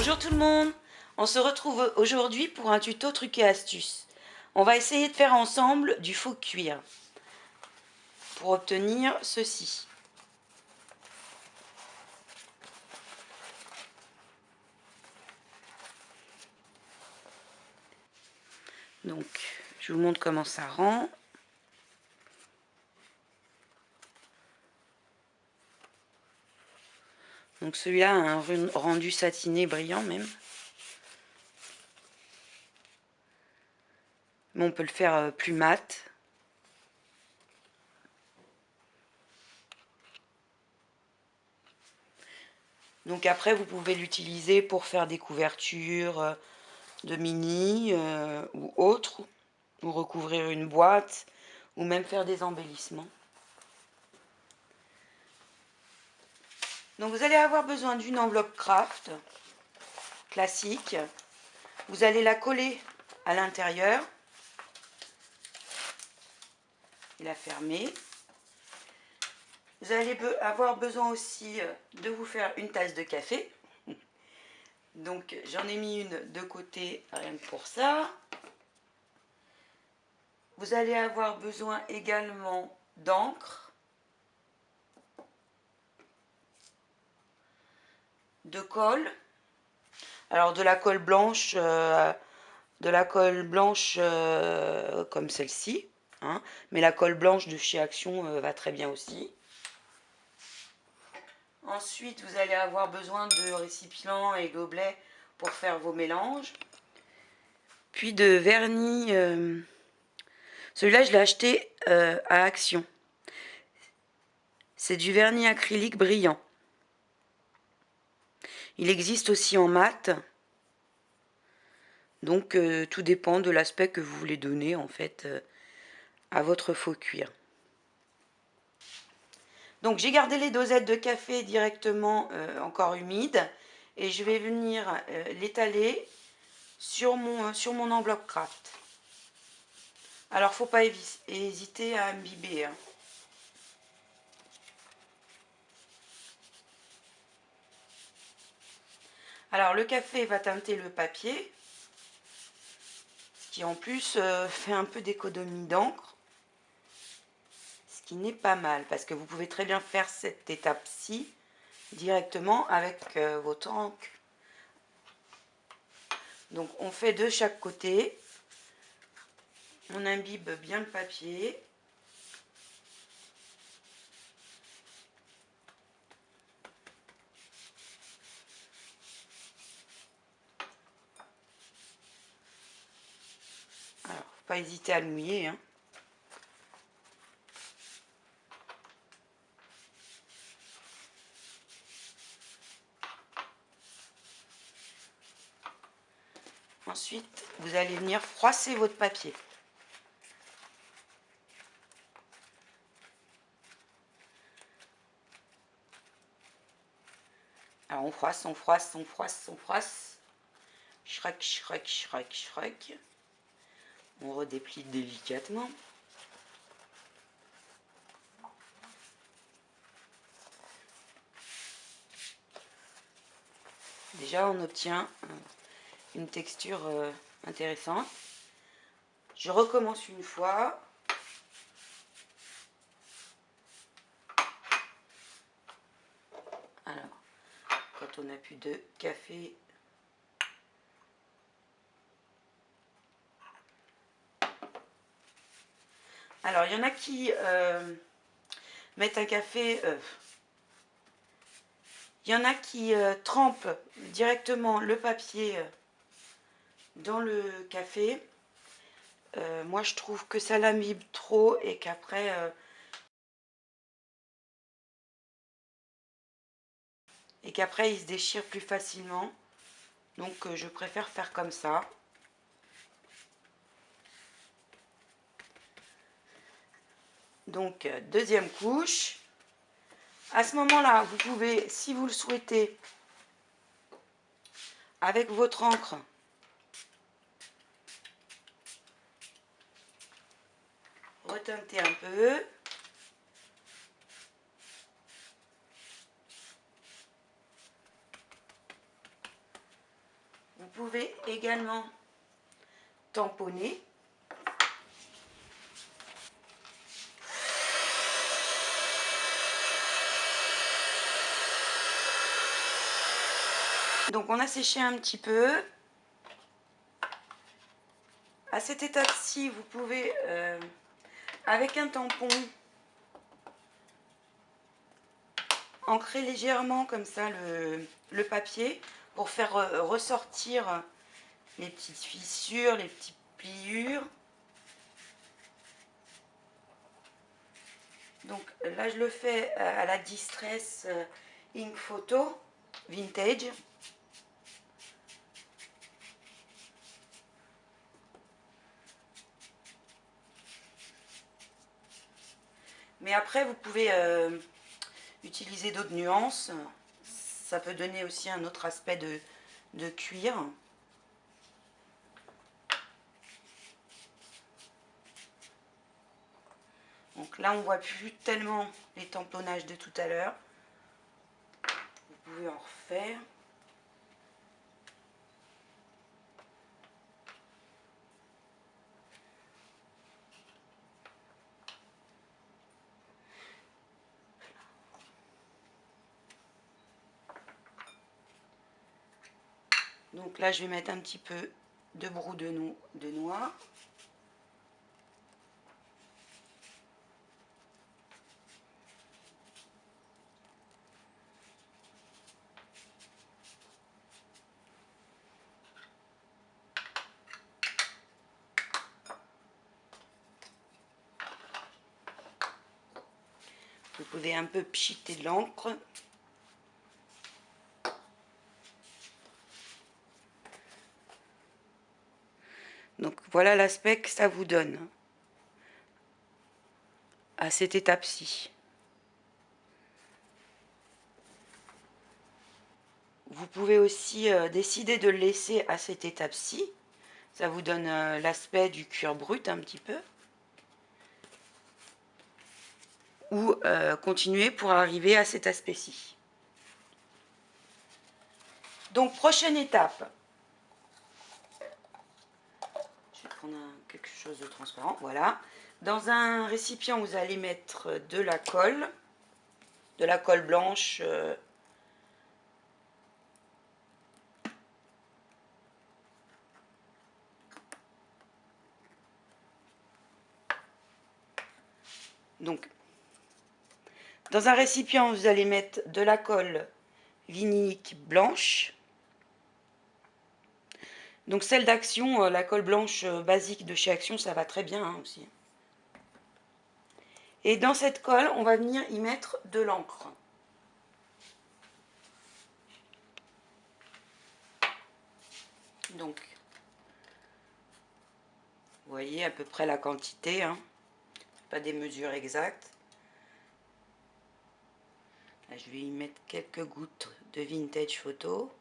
Bonjour tout le monde, on se retrouve aujourd'hui pour un tuto truc et astuce. On va essayer de faire ensemble du faux cuir pour obtenir ceci. Donc je vous montre comment ça rend. Donc celui-là a un rendu satiné brillant même. Mais on peut le faire plus mat. Donc après vous pouvez l'utiliser pour faire des couvertures de mini ou autres, ou recouvrir une boîte, ou même faire des embellissements. Donc vous allez avoir besoin d'une enveloppe craft classique. Vous allez la coller à l'intérieur et la fermer. Vous allez avoir besoin aussi de vous faire une tasse de café. Donc j'en ai mis une de côté rien que pour ça. Vous allez avoir besoin également d'encre, de colle. Alors de la colle blanche, comme celle-ci, hein, mais la colle blanche de chez Action va très bien aussi. Ensuite, vous allez avoir besoin de récipients et gobelets pour faire vos mélanges. Puis de vernis. Celui-là, je l'ai acheté à Action. C'est du vernis acrylique brillant. Il existe aussi en mat. Donc, tout dépend de l'aspect que vous voulez donner, en fait, à votre faux cuir. Donc, j'ai gardé les dosettes de café directement encore humides. Et je vais venir l'étaler sur mon enveloppe craft. Alors, faut pas hésiter à imbiber. Hein. Alors, le café va teinter le papier, ce qui en plus fait un peu d'économie d'encre, ce qui n'est pas mal, parce que vous pouvez très bien faire cette étape-ci directement avec votre encre. Donc, on fait de chaque côté, on imbibe bien le papier. Alors, faut pas hésiter à le mouiller. Hein. Ensuite, vous allez venir froisser votre papier. Alors, on froisse, on froisse, on froisse, on froisse. Shrek, shrek, shrek, shrek. On redéplie délicatement. Déjà, on obtient une texture intéressante. Je recommence une fois. Alors, quand on n'a plus de café, alors il y en a qui mettent un café, il y en a qui trempent directement le papier dans le café. Moi je trouve que ça l'imbibe trop et qu'après il se déchire plus facilement. Donc je préfère faire comme ça. Donc deuxième couche. À ce moment-là, vous pouvez, si vous le souhaitez, avec votre encre, reteinter un peu. pouvez également tamponner. Donc on a séché un petit peu. À cette étape-ci, vous pouvez, avec un tampon, ancrer légèrement comme ça le papier pour faire ressortir les petites fissures, les petites pliures. Donc là, je le fais à la Distress Ink Photo Vintage. Mais après, vous pouvez utiliser d'autres nuances. Ça peut donner aussi un autre aspect de cuir. Donc là, on ne voit plus tellement les tamponnages de tout à l'heure. Vous pouvez en refaire. Donc là, je vais mettre un petit peu de brou de noix. Vous pouvez un peu pchiter de l'encre. Donc voilà l'aspect que ça vous donne à cette étape-ci. Vous pouvez aussi décider de le laisser à cette étape-ci. Ça vous donne l'aspect du cuir brut un petit peu. Ou continuer pour arriver à cet aspect-ci. Donc prochaine étape. Je vais prendre quelque chose de transparent. Voilà. Dans un récipient, vous allez mettre de la colle blanche. Donc, dans un récipient, vous allez mettre de la colle vinylique blanche. Donc celle d'Action, la colle blanche basique de chez Action, ça va très bien aussi. Et dans cette colle, on va venir y mettre de l'encre. Donc, vous voyez à peu près la quantité, hein. Pas des mesures exactes. Là, je vais y mettre quelques gouttes de Vintage Photo.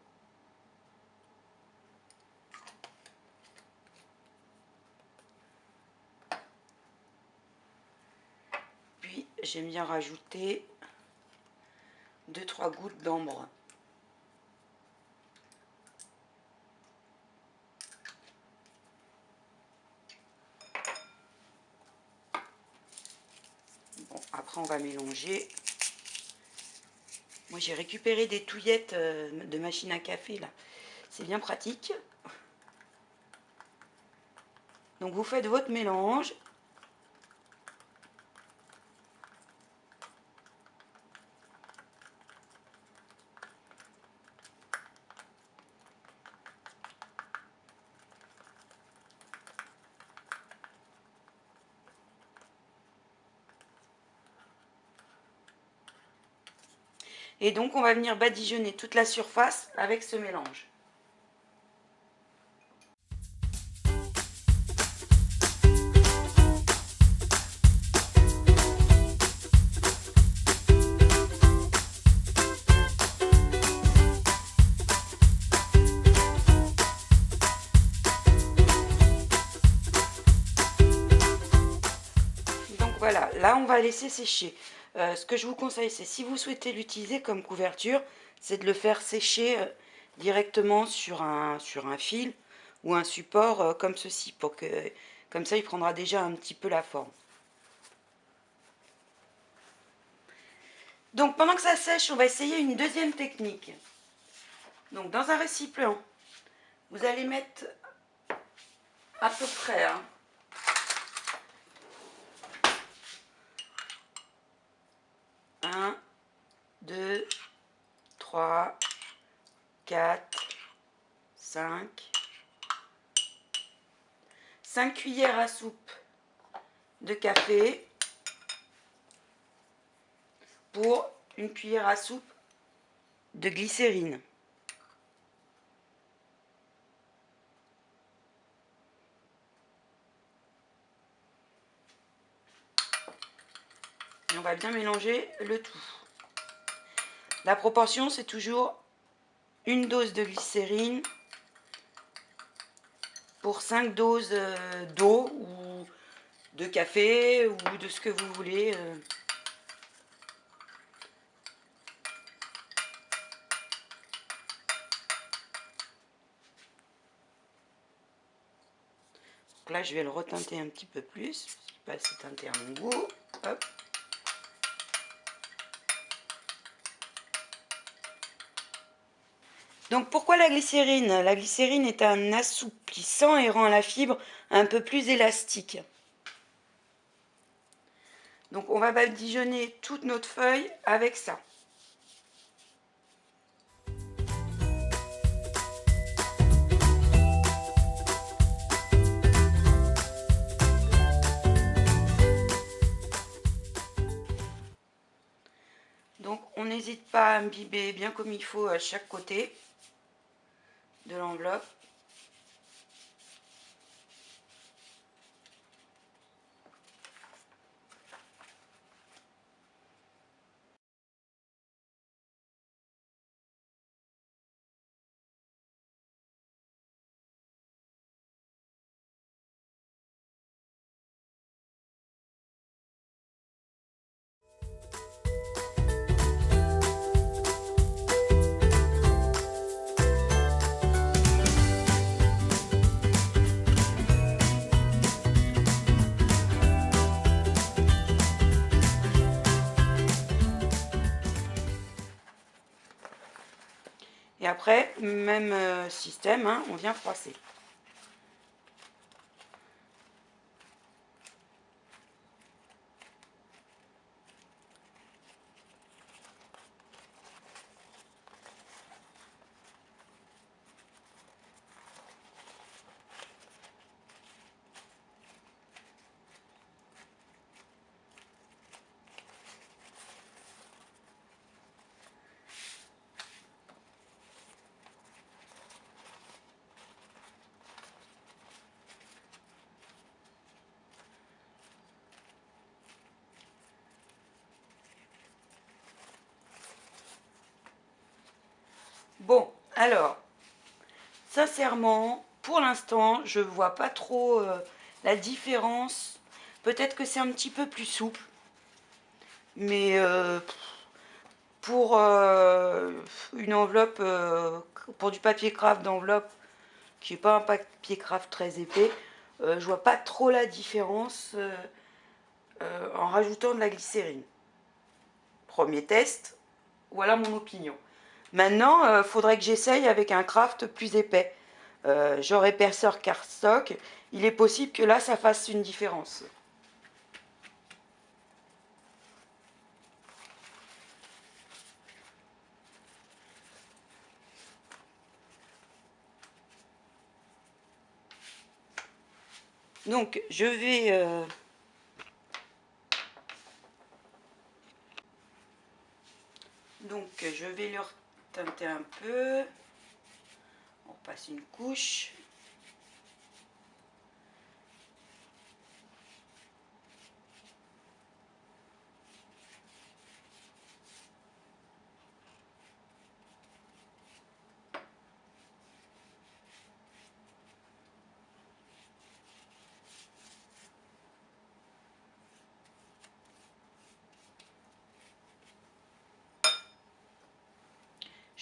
Puis j'aime bien rajouter 2-3 gouttes d'ambre. Bon, après on va mélanger. Moi j'ai récupéré des touillettes de machine à café là. C'est bien pratique. Donc vous faites votre mélange. Et donc on va venir badigeonner toute la surface avec ce mélange. Donc voilà, là on va laisser sécher. Ce que je vous conseille, c'est si vous souhaitez l'utiliser comme couverture, c'est de le faire sécher directement sur un fil ou un support comme ceci, pour que, comme ça il prendra déjà un petit peu la forme. Donc pendant que ça sèche, on va essayer une deuxième technique. Donc dans un récipient, vous allez mettre à peu près 1, 2, 3, 4, 5 cuillères à soupe de café pour une cuillère à soupe de glycérine. Et on va bien mélanger le tout. La proportion, c'est toujours une dose de glycérine pour 5 doses d'eau ou de café ou de ce que vous voulez. Donc là, je vais le reteinter un petit peu plus. Pas assez teinté à mon goût. Hop. Donc pourquoi la glycérine? La glycérine est un assouplissant et rend la fibre un peu plus élastique. Donc on va badigeonner toute notre feuille avec ça. Donc on n'hésite pas à imbiber bien comme il faut à chaque côté de l'enveloppe. Et après, même système, hein, on vient froisser. Bon, alors, sincèrement, pour l'instant, je ne vois pas trop la différence. Peut-être que c'est un petit peu plus souple, mais pour une enveloppe, pour du papier craft d'enveloppe, qui n'est pas un papier craft très épais, je vois pas trop la différence en rajoutant de la glycérine. Premier test, voilà mon opinion. Maintenant, il faudrait que j'essaye avec un craft plus épais. Genre épaisseur cardstock, il est possible que là, ça fasse une différence. Donc, je vais... je vais le reteinter un peu. On passe une couche.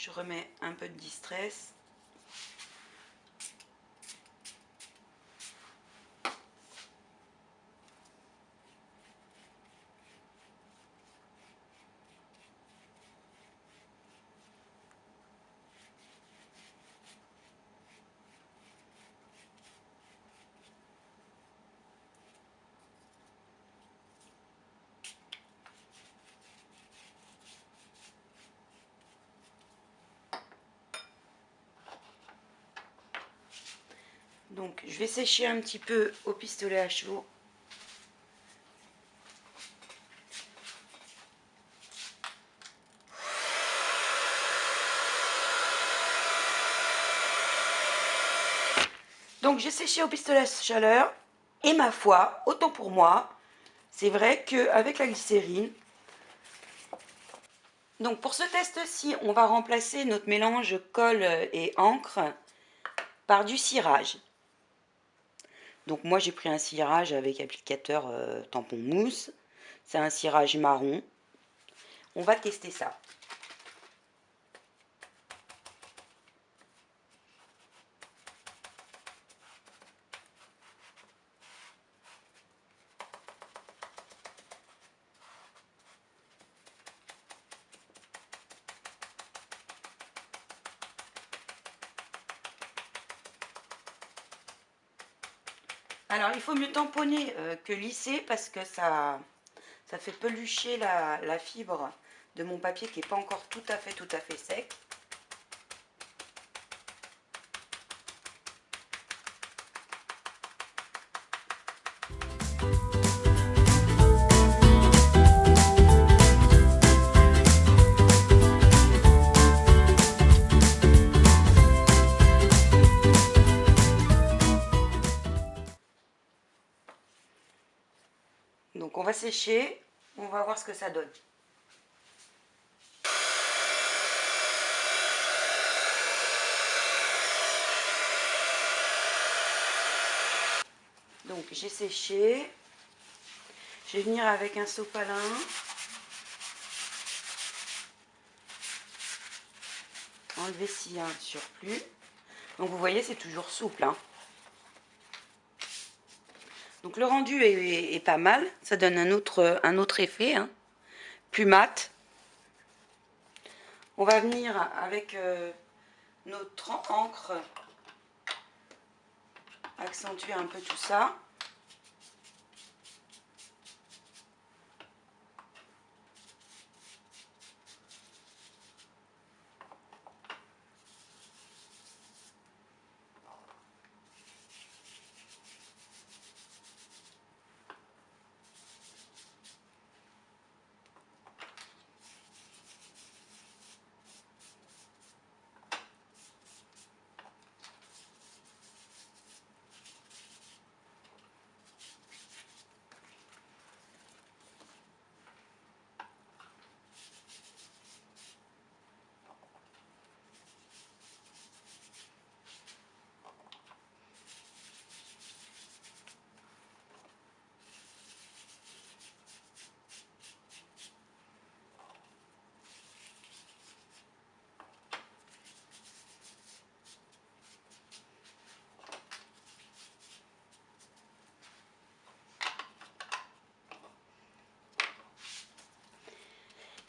Je remets un peu de distress. Donc je vais sécher un petit peu au pistolet à chevaux. Donc j'ai séché au pistolet à chaleur et ma foi, autant pour moi, c'est vrai qu'avec la glycérine, donc pour ce test-ci, on va remplacer notre mélange colle et encre par du cirage. Donc moi j'ai pris un cirage avec applicateur tampon mousse, c'est un cirage marron. On va tester ça. Alors il faut mieux tamponner que lisser parce que ça fait pelucher la fibre de mon papier qui n'est pas encore tout à fait sec. Donc on va sécher, on va voir ce que ça donne. Donc j'ai séché, je vais venir avec un sopalin. Enlever s'il y a un surplus. Donc vous voyez, c'est toujours souple, hein. Donc le rendu est pas mal, ça donne un autre effet, hein, plus mat. On va venir avec notre encre accentuer un peu tout ça.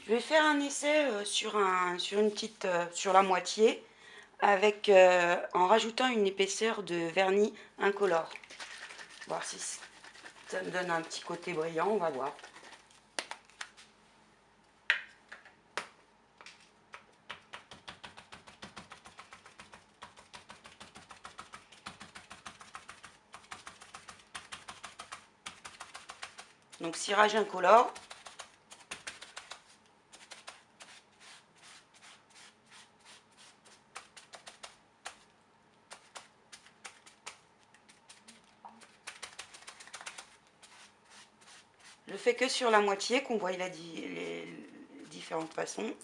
Je vais faire un essai sur la moitié avec en rajoutant une épaisseur de vernis incolore. Voir si ça me donne un petit côté brillant, on va voir. Donc cirage incolore. Je fais que sur la moitié, qu'on voit les différentes façons.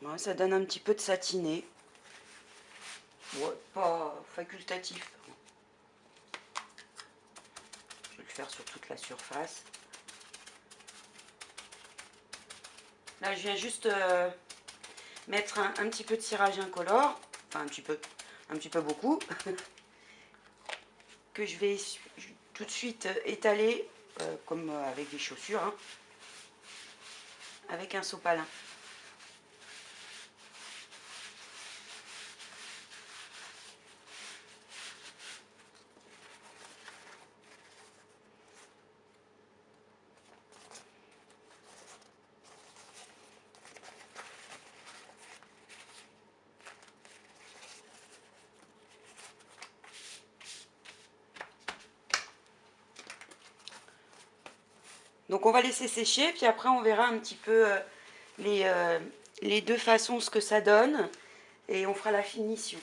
Ouais, ça donne un petit peu de satiné. Ouais, pas facultatif. Je vais le faire sur toute la surface. Là, je viens juste mettre un petit peu de cirage incolore. Enfin, un petit peu beaucoup. Que je vais tout de suite étaler, comme avec des chaussures, hein, avec un sopalin. Donc on va laisser sécher, puis après on verra un petit peu les deux façons ce que ça donne, et on fera la finition.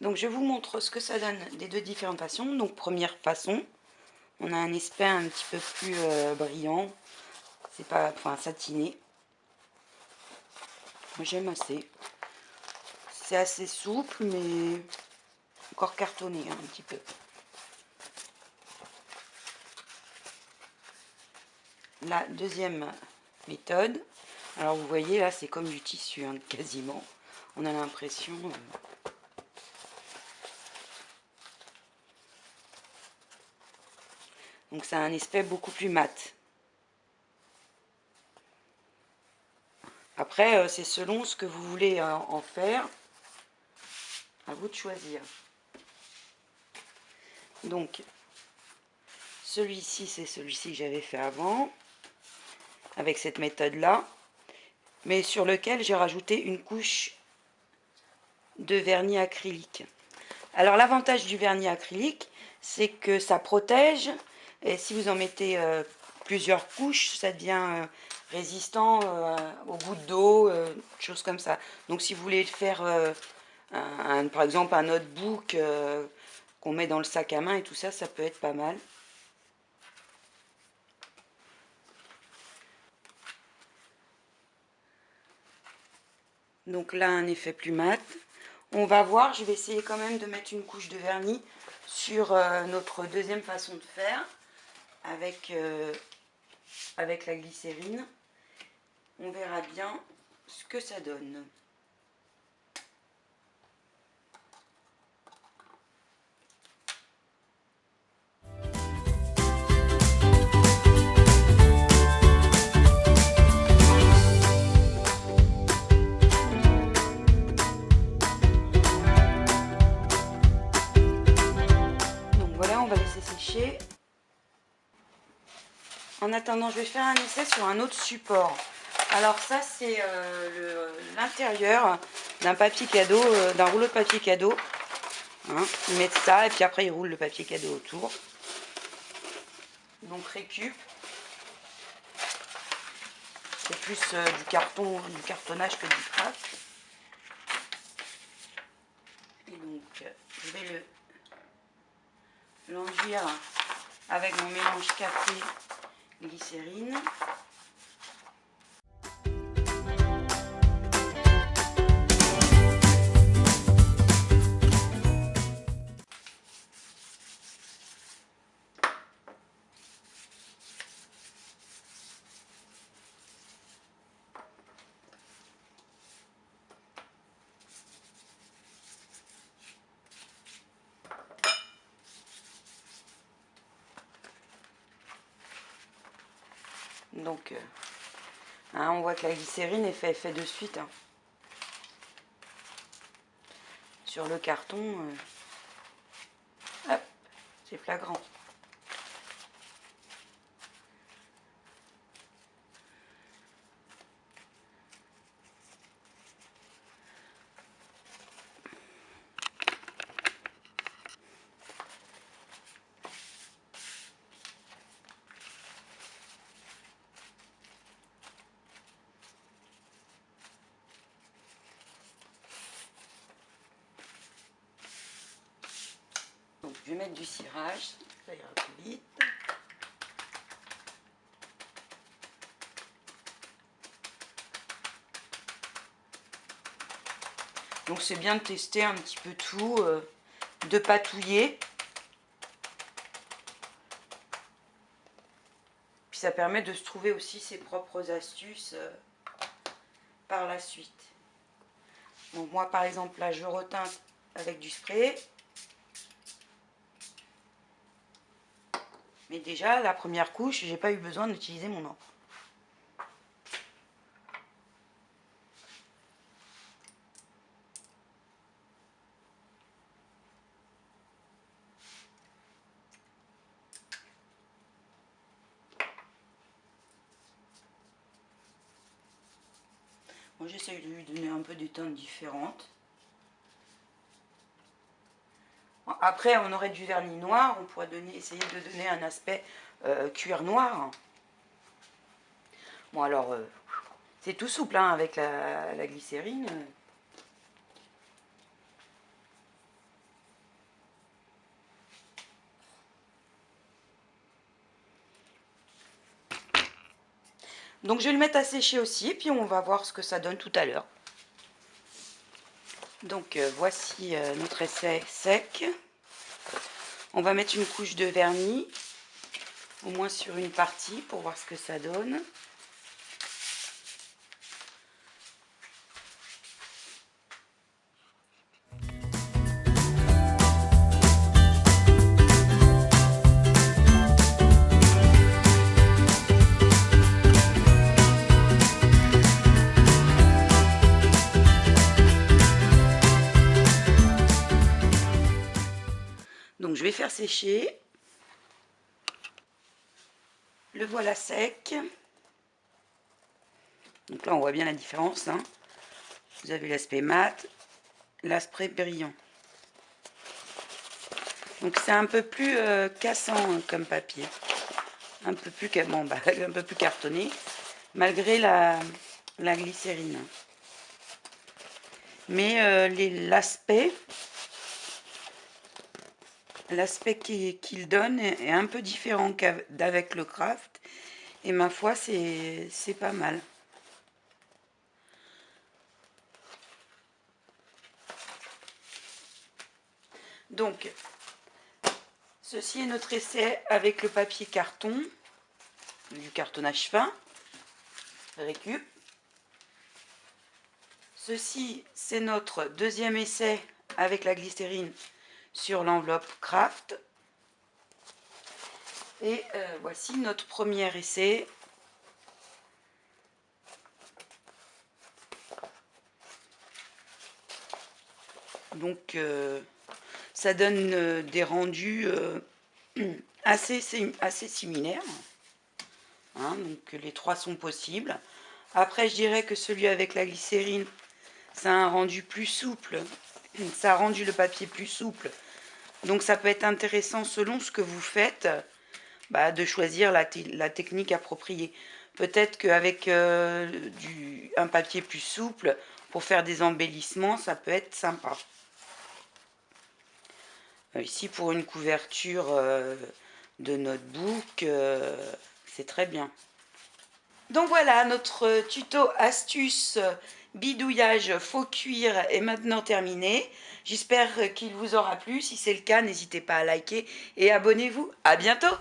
Donc je vous montre ce que ça donne des deux différentes façons. Donc première façon, on a un aspect un petit peu plus brillant, c'est pas, enfin satiné. Moi j'aime assez. C'est assez souple mais encore cartonné hein, un petit peu. La deuxième méthode, alors vous voyez là c'est comme du tissu hein, quasiment. On a l'impression... Donc ça a un aspect beaucoup plus mat. Après, c'est selon ce que vous voulez en faire. À vous de choisir. Donc, celui-ci, c'est celui-ci que j'avais fait avant, avec cette méthode-là, mais sur lequel j'ai rajouté une couche de vernis acrylique. Alors, l'avantage du vernis acrylique, c'est que ça protège, et si vous en mettez plusieurs couches, ça devient résistant aux gouttes d'eau, choses comme ça. Donc, si vous voulez faire, par exemple, un notebook qu'on met dans le sac à main et tout ça, ça peut être pas mal. Donc là, un effet plus mat. On va voir, je vais essayer quand même de mettre une couche de vernis sur notre deuxième façon de faire avec la glycérine. On verra bien ce que ça donne. Donc voilà, on va laisser sécher. En attendant, je vais faire un essai sur un autre support. Alors ça, c'est l'intérieur d'un papier cadeau, d'un rouleau de papier cadeau. Hein, ils mettent ça et puis après ils roulent le papier cadeau autour. Donc récup. C'est plus du carton, du cartonnage que du crack. Et donc je vais l'enduire avec mon mélange café glycérine. Donc hein, on voit que la glycérine est fait de suite. Hein. Sur le carton, hop, c'est flagrant. Donc je vais mettre du cirage, ça ira plus vite. Donc c'est bien de tester un petit peu tout, de patouiller. Puis ça permet de se trouver aussi ses propres astuces par la suite. Donc moi par exemple là je reteinte avec du spray. Mais déjà la première couche, j'ai pas eu besoin d'utiliser mon encre. Moi j'essaye de lui donner un peu des teintes différentes. Après on aurait du vernis noir, on pourrait essayer de donner un aspect cuir noir. Bon alors c'est tout souple hein, avec la glycérine. Donc je vais le mettre à sécher aussi, puis on va voir ce que ça donne tout à l'heure. Donc voici notre essai sec. On va mettre une couche de vernis, au moins sur une partie, pour voir ce que ça donne. Donc je vais faire sécher. Le voilà sec. Donc là on voit bien la différence. Hein. Vous avez l'aspect mat, l'aspect brillant. Donc c'est un peu plus cassant hein, comme papier. Un peu plus, bon, bah, un peu plus cartonné. Malgré la glycérine. Mais l'aspect qu'il donne est un peu différent qu'avec le craft. Et ma foi, c'est pas mal. Donc, ceci est notre essai avec le papier carton, du cartonnage fin, récup. Ceci, c'est notre deuxième essai avec la glycérine sur l'enveloppe craft. Et voici notre premier essai. Donc ça donne des rendus assez similaires. Hein, donc les trois sont possibles. Après je dirais que celui avec la glycérine, ça a un rendu plus souple. Ça a rendu le papier plus souple. Donc ça peut être intéressant selon ce que vous faites, bah, de choisir la technique appropriée. Peut-être qu'avec un papier plus souple, pour faire des embellissements, ça peut être sympa. Ici, pour une couverture de notebook, c'est très bien. Donc voilà, notre tuto astuce bidouillage faux cuir est maintenant terminé. J'espère qu'il vous aura plu. Si c'est le cas, n'hésitez pas à liker et abonnez-vous. À bientôt!